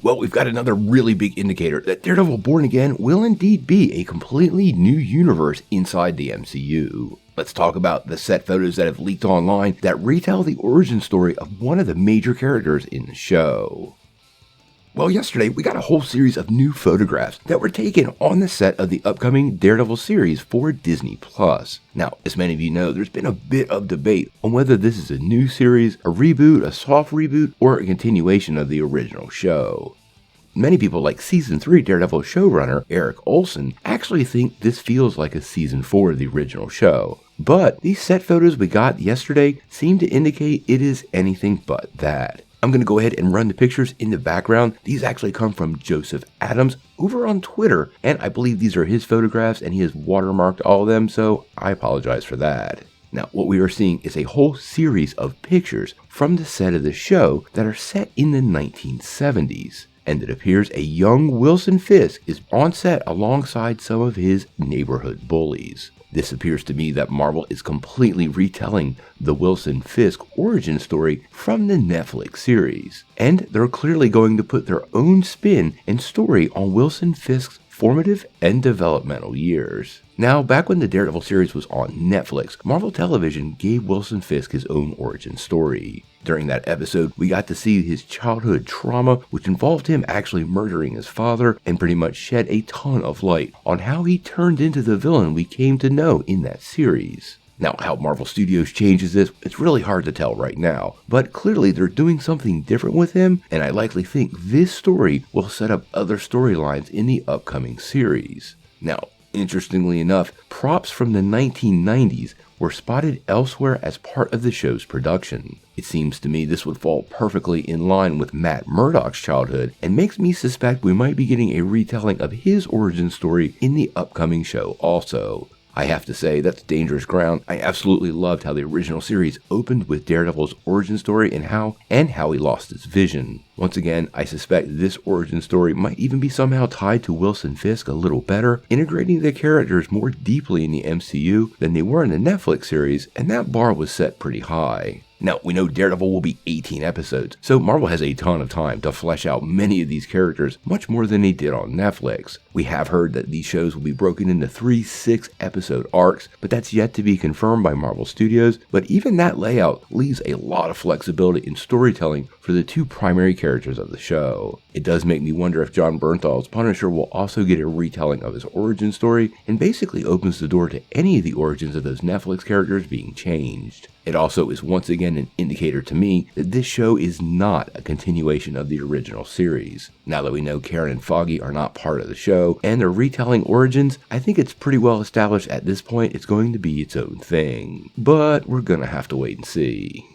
Well, we've got another really big indicator that Daredevil Born Again will indeed be a completely new universe inside the MCU. Let's talk about the set photos that have leaked online that retell the origin story of one of the major characters in the show. Well, yesterday we got a whole series of new photographs that were taken on the set of the upcoming Daredevil series for Disney+. Now, as many of you know, there's been a bit of debate on whether this is a new series, a reboot, a soft reboot, or a continuation of the original show. Many people like Season 3 Daredevil showrunner Eric Olson actually think this feels like a Season 4 of the original show. But these set photos we got yesterday seem to indicate it is anything but that. I'm going to go ahead and run the pictures in the background. These actually come from Joseph Adams over on Twitter, and I believe these are his photographs and he has watermarked all of them, so I apologize for that. Now, what we are seeing is a whole series of pictures from the set of the show that are set in the 1970s. And it appears a young Wilson Fisk is on set alongside some of his neighborhood bullies. This appears to me that Marvel is completely retelling the Wilson Fisk origin story from the Netflix series. And they're clearly going to put their own spin and story on Wilson Fisk's formative and developmental years. Now, back when the Daredevil series was on Netflix, Marvel Television gave Wilson Fisk his own origin story. During that episode, we got to see his childhood trauma, which involved him actually murdering his father, and pretty much shed a ton of light on how he turned into the villain we came to know in that series. Now, how Marvel Studios changes this, it's really hard to tell right now, but clearly they're doing something different with him, and I likely think this story will set up other storylines in the upcoming series. Now, interestingly enough, props from the 1990s were spotted elsewhere as part of the show's production. It seems to me this would fall perfectly in line with Matt Murdock's childhood and makes me suspect we might be getting a retelling of his origin story in the upcoming show also. I have to say, that's dangerous ground. I absolutely loved how the original series opened with Daredevil's origin story and how he lost his vision. Once again, I suspect this origin story might even be somehow tied to Wilson Fisk a little better, integrating the characters more deeply in the MCU than they were in the Netflix series, and that bar was set pretty high. Now, we know Daredevil will be 18 episodes, so Marvel has a ton of time to flesh out many of these characters, much more than they did on Netflix. We have heard that these shows will be broken into 3 6-episode arcs, but that's yet to be confirmed by Marvel Studios, but even that layout leaves a lot of flexibility in storytelling for the two primary characters of the show. It does make me wonder if Jon Bernthal's Punisher will also get a retelling of his origin story, and basically opens the door to any of the origins of those Netflix characters being changed. It also is once again an indicator to me that this show is not a continuation of the original series. Now that we know Karen and Foggy are not part of the show, and they're retelling origins, I think it's pretty well established at this point it's going to be its own thing. But we're gonna have to wait and see.